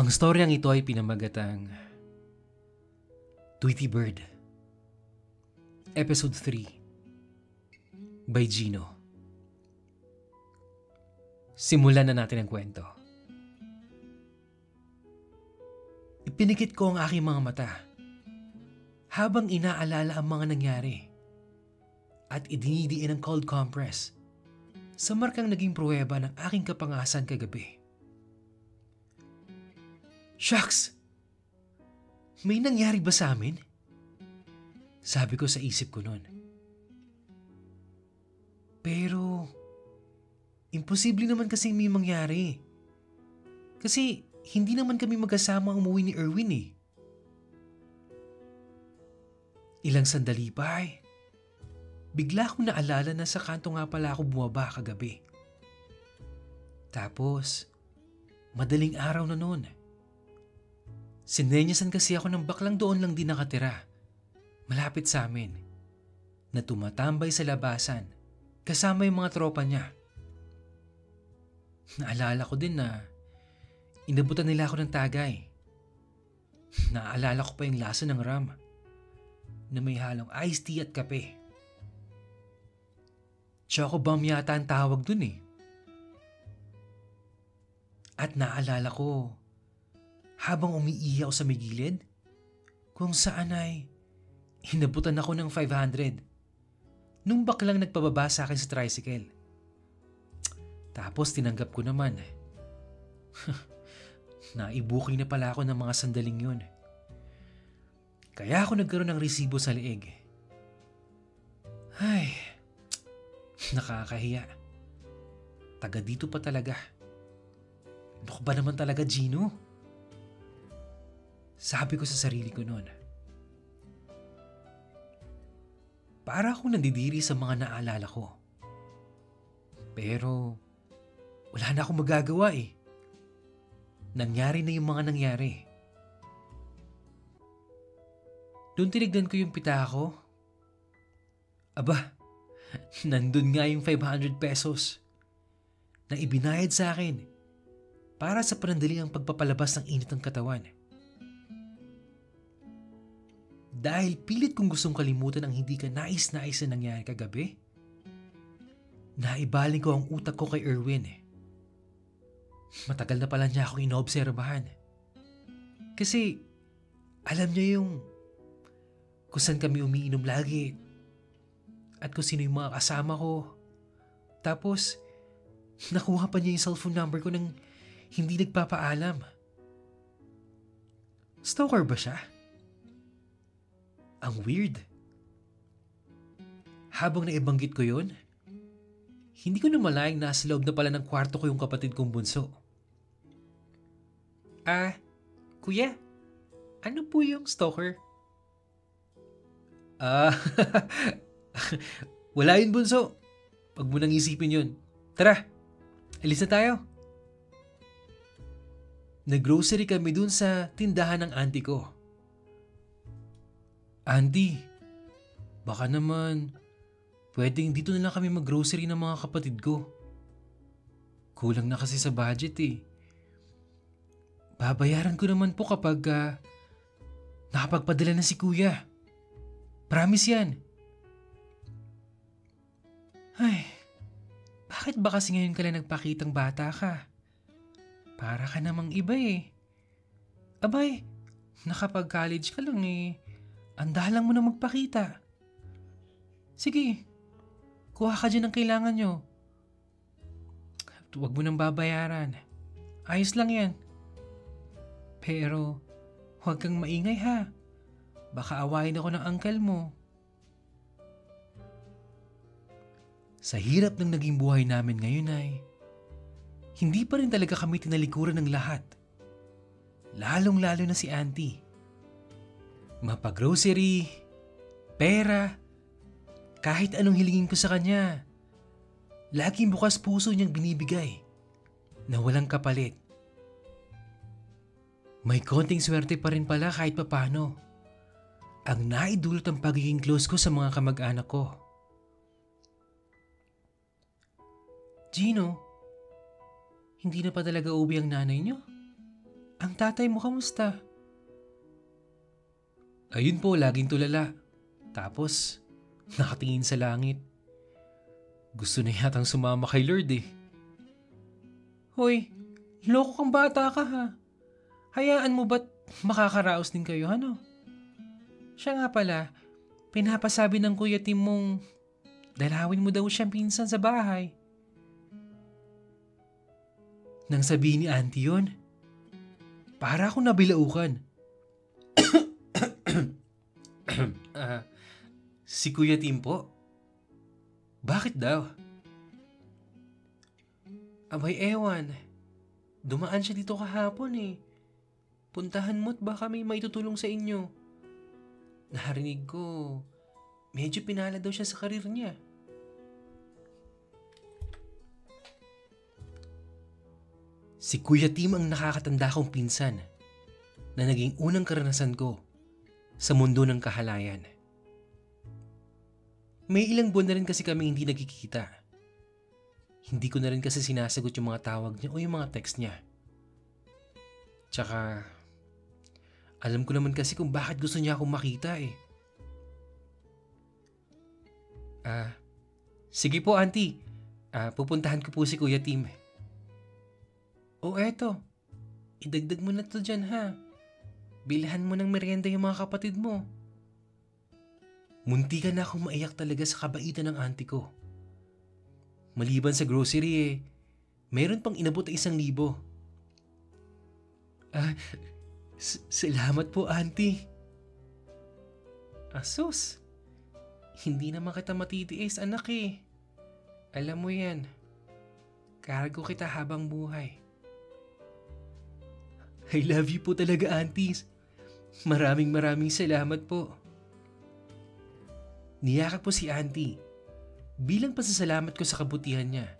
Ang storyang ito ay pinamagatang Tweety Bird, Episode 3 by Gino. Simulan na natin ang kwento. Ipinikit ko ang aking mga mata habang inaalala ang mga nangyari at idinidiin ang cold compress sa markang naging pruweba ng aking kapangasan kagabi. Shucks! May nangyari ba sa amin? Sabi ko sa isip ko noon. Pero, imposible naman kasi may mangyari. Kasi, hindi naman kami magkasama umuwi ni Erwin eh. Ilang sandali pa bigla kong naalala na sa kanto nga pala ako bumaba kagabi. Tapos, madaling araw na noon. Sinenyasan kasi ako ng baklang doon lang din nakatira, malapit sa amin, na tumatambay sa labasan kasama yung mga tropa niya. Naalala ko din na inabutan nila ako ng tagay. Naalala ko pa yung lasa ng ram na may halong iced tea at kape. Choco bomb yata ang tawag dun eh. At naalala ko habang umiiyaw sa may gilid kung saan ay inabutan ako ng 500 nung baklang nagpababa sa akin sa tricycle. Tapos tinanggap ko naman. Naibuki na pala ako ng mga sandaling yun. Kaya ako nagkaroon ng resibo sa leeg. Ay, nakakahiya. Taga dito pa talaga. Ano ka ba naman talaga, Gino? Sabi ko sa sarili ko noon. Para akong nandidiri sa mga naalala ko. Pero wala na akong magagawa eh. Nangyari na yung mga nangyari. Doon tinignan ko yung pita ko. Aba, nandun nga yung 500 pesos na ibinayad sa akin para sa panandaliang pagpapalabas ng init ng katawan. Dahil pilit kong gustong kalimutan ang hindi ka nais-nais na nangyari kagabi, naibaling ko ang utak ko kay Erwin. Matagal na pala niya akong inoobserbahan. Kasi alam niya yung kung saan kami umiinom lagi at kung sino yung mga kasama ko. Tapos nakuha pa niya yung cellphone number ko nang hindi nagpapaalam. Stalker ba siya? Ang weird. Habang naibanggit ko yun, hindi ko na malayang nasa loob na pala ng kwarto ko yung kapatid kong bunso. Kuya, ano po yung stalker? Wala yun bunso. Wag mo nang isipin yun. Tara, alis na tayo. Nag-grocery kami dun sa tindahan ng auntie ko. Auntie, baka naman pwedeng dito na lang kami mag-grocery ng mga kapatid ko. Kulang na kasi sa budget eh. Babayaran ko naman po kapag nakapagpadala na si kuya. Promise yan. Ay, bakit ba kasi ngayon ka lang nagpakitang bata ka? Para ka namang iba eh. Abay, nakapag-college ka lang eh. Andahan lang mo na magpakita. Sige, kuha ka dyan ang kailangan nyo. Huwag mo nang babayaran. Ayos lang yan. Pero, huwag kang maingay ha. Baka awayin ako ng uncle mo. Sa hirap ng naging buhay namin ngayon ay, hindi pa rin talaga kami tinalikuran ng lahat. Lalong-lalo na si auntie. Mapa-grocery, pera, kahit anong hilingin ko sa kanya. Laging bukas puso niyang binibigay na walang kapalit. May konting swerte pa rin pala kahit papano ang naidulot ang pagiging close ko sa mga kamag-anak ko. Gino, hindi na pa talaga uwi ang nanay niyo? Ang Ang tatay mo kamusta? Ayun po, laging tulala. Tapos, nakatingin sa langit. Gusto na yatang sumama kay Lord eh. Hoy, loko kang bata ka ha. Hayaan mo ba't makakaraos din kayo, ano? Siya nga pala, pinapasabi ng Kuya Tim mong dalawin mo daw siyang pinsan sa bahay. Nang sabihin ni Auntie yun, para akong nabilaukan. Si Kuya Tim po? Bakit daw? Abay ewan, dumaan siya dito kahapon eh. Puntahan mo't baka may maitutulong sa inyo. Narinig ko, medyo pinala daw siya sa karir niya. Si Kuya Tim ang nakakatanda kong pinsan na naging unang karanasan ko sa mundo ng kahalayan. May ilang buwan na rin kasi kami hindi nagkikita. Hindi ko na rin kasi sinasagot yung mga tawag niya o yung mga text niya. Tsaka, alam ko naman kasi kung bakit gusto niya akong makita eh. Sige po auntie. Pupuntahan ko po si Kuya Tim. O eto, idagdag mo na to dyan ha. Bilhan mo ng merienda yung mga kapatid mo. Munti ka na akong maiyak talaga sa kabaitan ng auntie ko. Maliban sa grocery eh, meron pang inabot na 1,000. Salamat po auntie. Asus, hindi naman kita matitiis anak eh. Alam mo yan, cargo kita habang buhay. I love you po talaga aunties. Maraming salamat po. Niyakap po si auntie bilang pasasalamat ko sa kabutihan niya.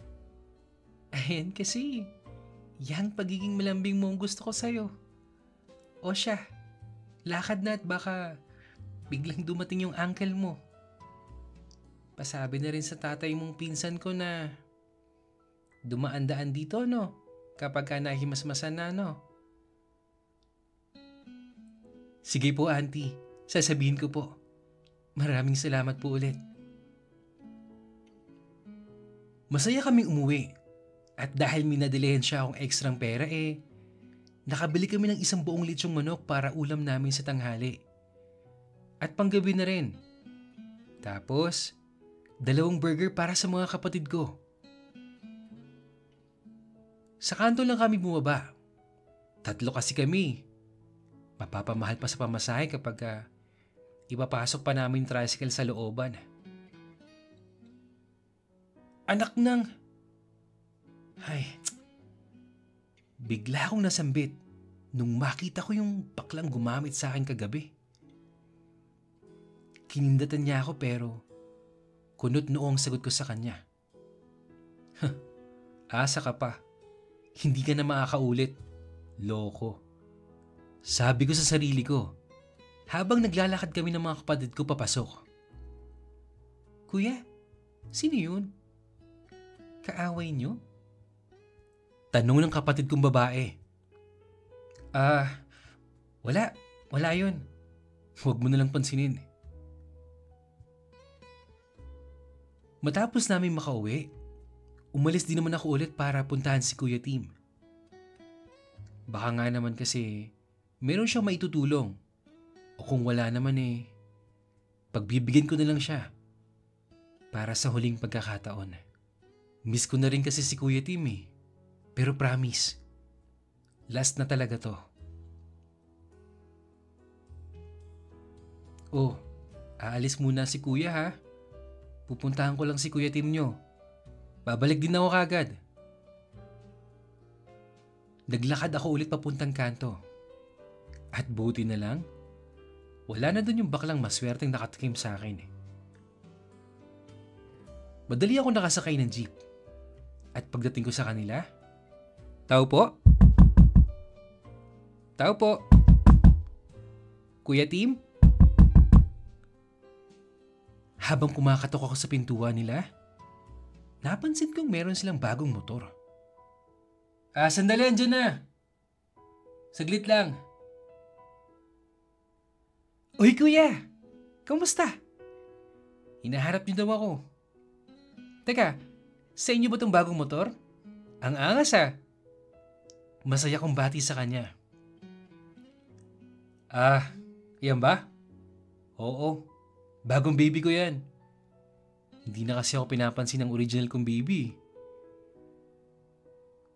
Ayan kasi, yang pagiging malambing mo ang gusto ko sa'yo. O siya, lakad na at baka biglang dumating yung uncle mo. Pasabi na rin sa tatay mong pinsan ko na dumaan-daan dito no, kapag ka nahimasmasan na no. Sige po auntie, sasabihin ko po. Maraming salamat po ulit. Masaya kaming umuwi at dahil minadalihan siya akong ekstrang pera eh, nakabili kami ng 1 buong lechong manok para ulam namin sa tanghali. At panggabi na rin. Tapos, 2 burger para sa mga kapatid ko. Sa kanto lang kami bumaba. 3 kasi kami. Mapapamahal pa sa pamasahe kapag ipapasok pa namin tricycle sa looban. Anak ng... Ay, bigla akong nasambit nung makita ko yung baklang gumamit sa akin kagabi. Kinindatan niya ako pero kunot noo ang sagot ko sa kanya. Asa ka pa. Hindi ka na makakaulit. Loko. Sabi ko sa sarili ko habang naglalakad kami ng mga kapatid ko papasok. Kuya, sino yun? Kaaway niyo? Tanong ng kapatid kong babae. Wala yun. Huwag mo nalang pansinin. Matapos namin makauwi, umalis din naman ako ulit para puntahan si Kuya Tim. Baka nga naman kasi meron siyang maitutulong. O kung wala naman eh, pagbibigyan ko na lang siya para sa huling pagkakataon. Miss ko na rin kasi si Kuya Tim eh. Pero promise, last na talaga to. Oh, aalis muna si Kuya ha. Pupuntahan ko lang si Kuya Tim nyo. Babalik din ako kagad. Naglakad ako ulit papuntang kanto. At buti na lang, wala na dun yung baklang maswerteng nakatikim sa akin. Madali ako nakasakay ng jeep. At pagdating ko sa kanila, Tao po? Tao po? Kuya Tim? Habang kumakatok ako sa pintuan nila, napansin kong meron silang bagong motor. Sandali, andyan na. Saglit lang. Uy kuya, kamusta? Hinaharap niyo daw ako. Teka, sa inyo ba tong bagong motor? Ang angas ah. Masaya kong bati sa kanya. Ah, yan ba? Oo, bagong baby ko yan. Hindi na kasi ako pinapansin ng original kong baby.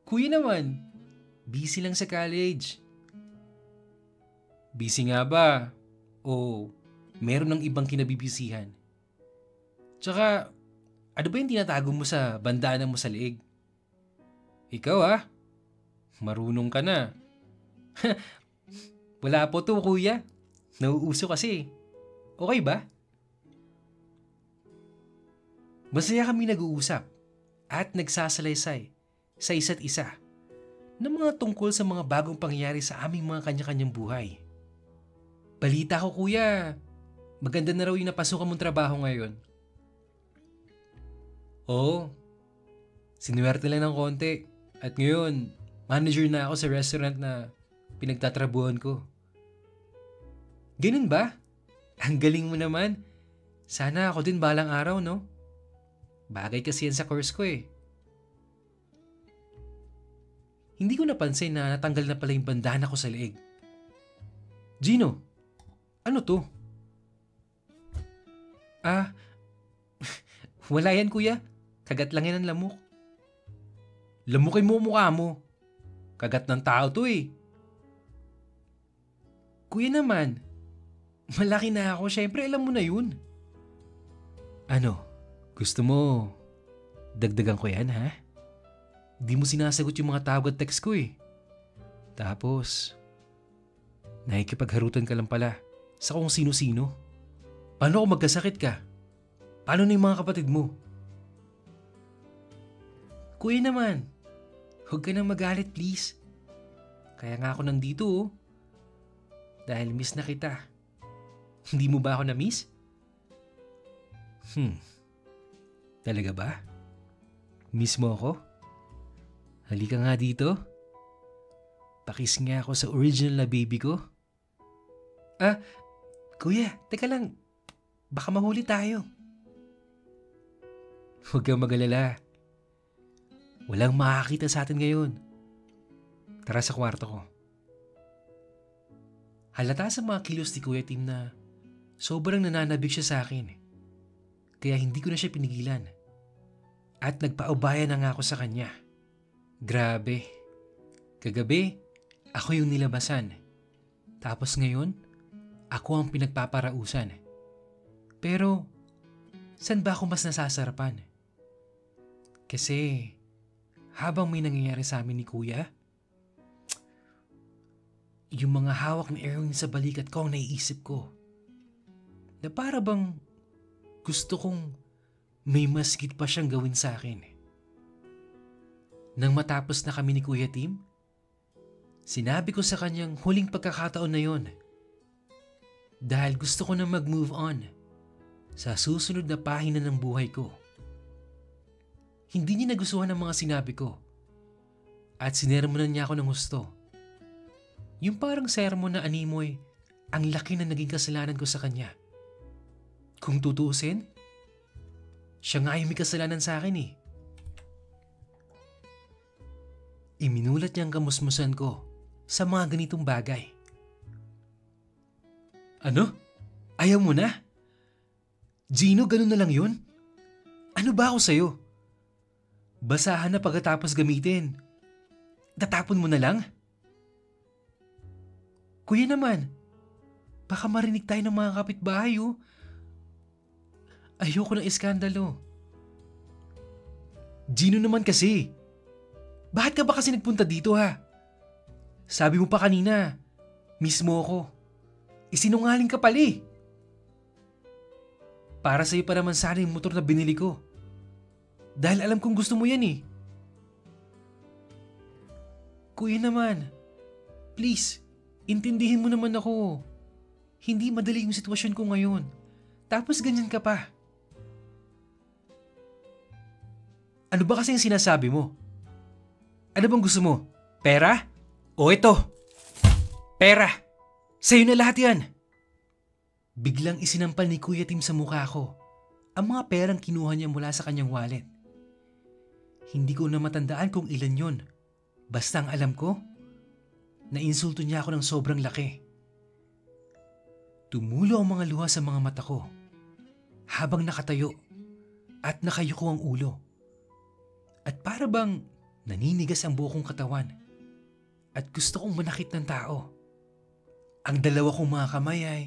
Kuya naman, busy lang sa college. Busy nga ba? O meron ng ibang kinabibisihan? Tsaka, ano ba yung tinatago mo sa bandana mo sa leeg? Ikaw ah, marunong ka na. Wala po to kuya. Nauuso kasi. Okay ba? Masaya kami nag-uusap at nagsasalaysay sa isa't isa ng mga tungkol sa mga bagong pangyayari sa aming mga kanya-kanyang buhay. Balita ko kuya, maganda na raw yung napasukan mong trabaho ngayon. Oo, sinuwerte lang ng konti at ngayon manager na ako sa restaurant na pinagtatrabuhan ko. Ganun ba? Ang galing mo naman. Sana ako din balang araw, no? Bagay kasi yan sa course ko eh. Hindi ko napansin na natanggal na pala yung bandana ko sa leeg. Gino, ano to? Ah, wala yan kuya. Kagat lang yan ng lamok. Lamukin mo mukha mo. Kagat ng tao to eh. Kuya naman, malaki na ako. Syempre alam mo na yun. Ano, gusto mo dagdagan ko yan ha? Di mo sinasagot yung mga tawag at text ko eh. Tapos, nakikipagharutan ka lang pala sa kung sino-sino. Paano kung magkasakit ka? Paano na yung mga kapatid mo? Kuya naman, huwag ka nang magalit please. Kaya nga ako nandito oh. Dahil miss na kita. Hindi mo ba ako na-miss? Talaga ba? Miss mo ako? Halika nga dito. Pakis nga ako sa original na baby ko. Ah, kuya, teka lang. Baka mahuli tayo. Huwag kang mag-alala. Walang makakita sa atin ngayon. Tara sa kwarto ko. Halata sa mga kilos ni Kuya Tim na sobrang nananabik siya sa akin. Kaya hindi ko na siya pinigilan. At nagpaubayan na nga ako sa kanya. Grabe. Kagabi, ako yung nilabasan. Tapos ngayon, ako ang pinagpaparausan. Pero, saan ba ako mas nasasarapan? Kasi, habang may nangyayari sa amin ni Kuya, yung mga hawak na earring sa balikat ko ang naiisip ko. Na para bang gusto kong may masgit pa siyang gawin sa akin. Nang matapos na kami ni Kuya Tim, sinabi ko sa kanyang huling pagkakataon na yon. Dahil gusto ko na mag-move on sa susunod na pahina ng buhay ko. Hindi niya nagustuhan ang mga sinabi ko at sinermonan niya ako ng husto. Yung parang sermon na animoy, ang laki na naging kasalanan ko sa kanya. Kung tutuusin, siya nga yung may kasalanan sa akin eh. Iminulat niya ang kamusmusan ko sa mga ganitong bagay. Ano? Ayaw mo na? Gino, ganun na lang yun? Ano ba ako sa'yo? Basahan na pagkatapos gamitin. Tatapon mo na lang? Kuya naman, baka marinig tayo ng mga kapitbahay oh. Ayoko ng iskandalo. Gino naman kasi. Bakit ka ba kasi nagpunta dito ha? Sabi mo pa kanina, miss mo ako. Isinungaling ka pala eh. Para sa'yo pa naman sana yung motor na binili ko. Dahil alam kong gusto mo yan eh. Kuya naman, please, intindihin mo naman ako. Hindi madali yung sitwasyon ko ngayon. Tapos ganyan ka pa. Ano ba kasi yung sinasabi mo? Ano bang gusto mo? Pera? O ito? Pera! Sa'yo na lahat yan! Biglang isinampal ni Kuya Tim sa mukha ko ang mga perang kinuha niya mula sa kanyang wallet. Hindi ko na matandaan kung ilan yon. Basta ang alam ko, nainsulto niya ako ng sobrang laki. Tumulo ang mga luha sa mga mata ko habang nakatayo at nakayuko ang ulo. At para bang naninigas ang buo kong katawan at gusto kong manakit ng tao. Ang dalawa kong mga kamay ay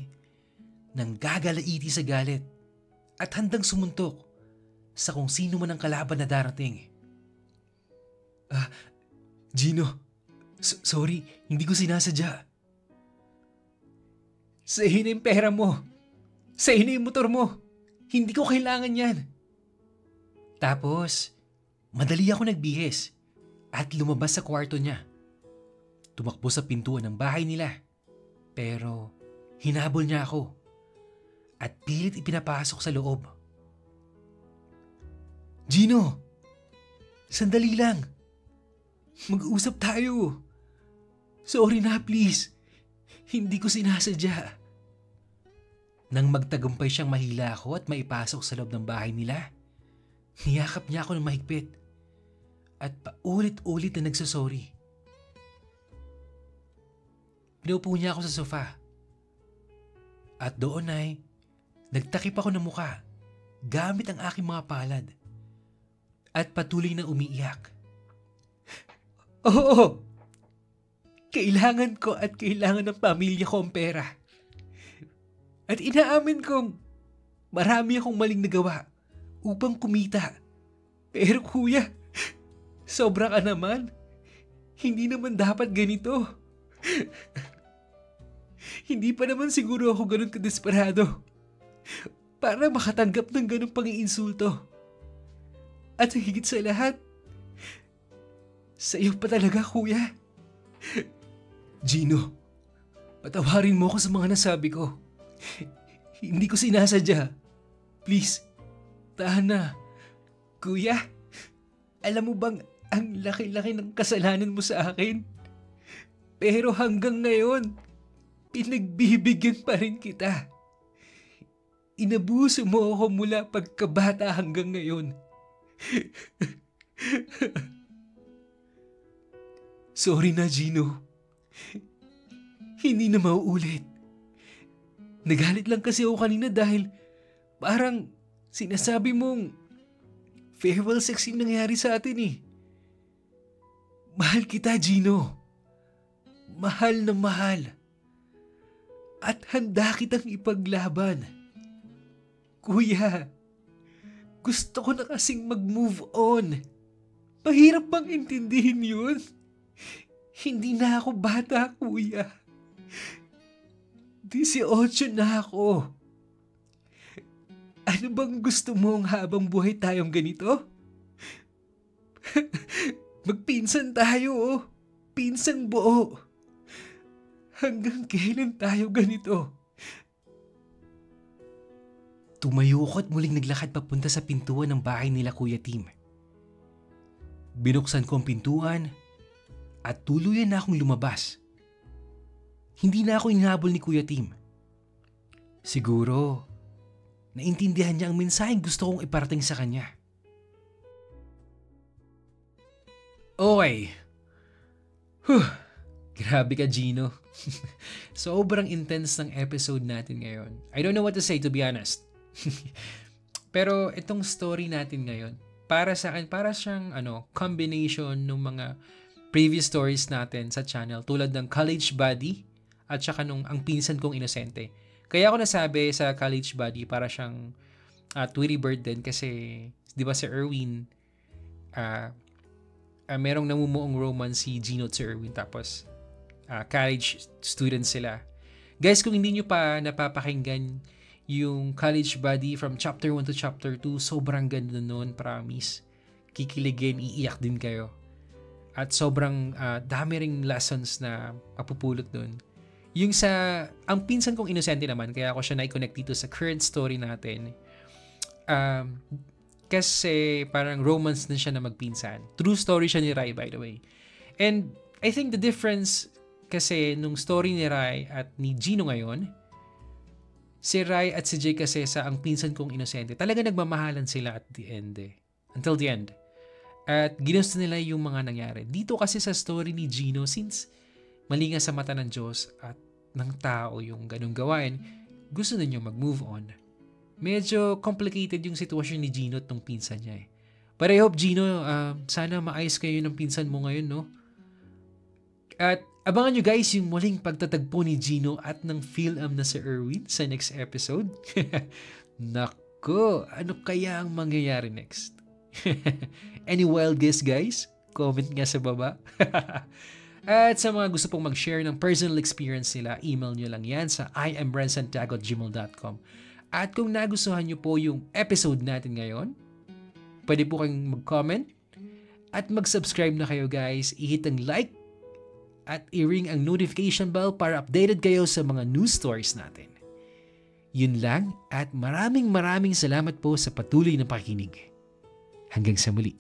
nanggagalaiti sa galit at handang sumuntok sa kung sino man ang kalaban na darating. Gino, sorry, hindi ko sinasadya. Sa'yo na yung pera mo. Sa'yo na yung motor mo. Hindi ko kailangan yan. Tapos, madali ako nagbihis at lumabas sa kwarto niya. Tumakbo sa pintuan ng bahay nila. Pero, hinabol niya ako at pilit ipinapasok sa loob. Gino, sandali lang. Mag-usap tayo. Sorry na, please. Hindi ko sinasadya. Nang magtagumpay siyang mahila ako at maipasok sa loob ng bahay nila, niyakap niya ako ng mahigpit at paulit-ulit na nagsasorry. Pinaupo niya ako sa sofa at doon ay nagtakip ako ng muka gamit ang aking mga palad at patuloy na umiiyak. Oo! Kailangan ko at kailangan ng pamilya ko ang pera. At inaamin kong marami akong maling nagawa upang kumita. Pero kuya, sobra ka naman. Hindi naman dapat ganito. Hindi pa naman siguro ako ganun kadesperado para makatanggap ng ganung pang-iinsulto. At higit sa lahat, sa iyo pa talaga, kuya. Gino, patawarin mo ako sa mga nasabi ko. Hindi ko sinasadya. Please, tahan na. Kuya, alam mo bang ang laki-laki ng kasalanan mo sa akin? Pero hanggang ngayon, pinagbibigyan pa rin kita. Inabuso mo ako mula pagkabata hanggang ngayon. Sorry na, Gino. Hindi na mauulit. Nagalit lang kasi ako kanina dahil parang sinasabi mong farewell sex yung nangyari sa atin eh. Mahal kita, Gino. Mahal na mahal. At handa kitang ipaglaban. Kuya, gusto ko na kasing mag-move on. Mahirap bang intindihin yun? Hindi na ako bata, kuya. 18 na ako. Ano bang gusto mong habang buhay tayong ganito? Magpinsan tayo, oh. Pinsang buo. Hanggang kailan tayo ganito? Tumayo ko at muling naglakad papunta sa pintuan ng bahay nila Kuya Tim. Binuksan ko ang pintuan at tuluyan na akong lumabas. Hindi na ako inhabol ni Kuya Tim. Siguro, naintindihan niya ang mensaheng gusto kong iparating sa kanya. Okay. Grabe ka, Gino. Sobrang intense ng episode natin ngayon. I don't know what to say, to be honest. Pero itong story natin ngayon, para sa akin, para siyang combination ng mga previous stories natin sa channel tulad ng College Buddy at saka nung ang pinsan kong inosente. Kaya ako nasabi sa College Buddy para siyang Tweety Bird din kasi di ba si Erwin merong namumuong romance si Gino at si Erwin tapos college students sila. Guys, kung hindi nyo pa napapakinggan yung College Buddy from chapter 1 to chapter 2, sobrang ganda nun, promise. Kikiligin, iiyak din kayo. At sobrang dami ring lessons na mapupulot dun. Yung ang pinsan kong inosente naman, kaya ako siya na-connect dito sa current story natin. Kasi parang romance din siya na magpinsan. True story siya ni Rai, by the way. And I think the difference Kasi nung story ni Rai at ni Gino ngayon, si Rai at si Jay Casesa ang pinsan kong inosente. Talaga nagmamahalan sila at the end eh. Until the end. At ginusto nila yung mga nangyari. Dito kasi sa story ni Gino, since mali nga sa mata ng Diyos at ng tao yung ganung gawain, gusto na niyo mag-move on. Medyo complicated yung sitwasyon ni Gino at nung pinsan niya eh. But I hope, Gino, sana maayos kayo ng pinsan mo ngayon, no? At abangan nyo guys yung muling pagtatagpo ni Gino at ng Phil-Am na si Erwin sa next episode. Nako, ano kaya ang mangyayari next? Any wild guess guys? Comment nga sa baba. At sa mga gusto pong mag-share ng personal experience nila, email nyo lang yan sa iambrandsantiago@gmail.com. At kung nagustuhan nyo po yung episode natin ngayon, pwede po kayong mag-comment at mag-subscribe na kayo guys. I-hit ang like at i-ring ang notification bell para updated kayo sa mga news stories natin. Yun lang at maraming salamat po sa patuloy na pakikinig. Hanggang sa muli.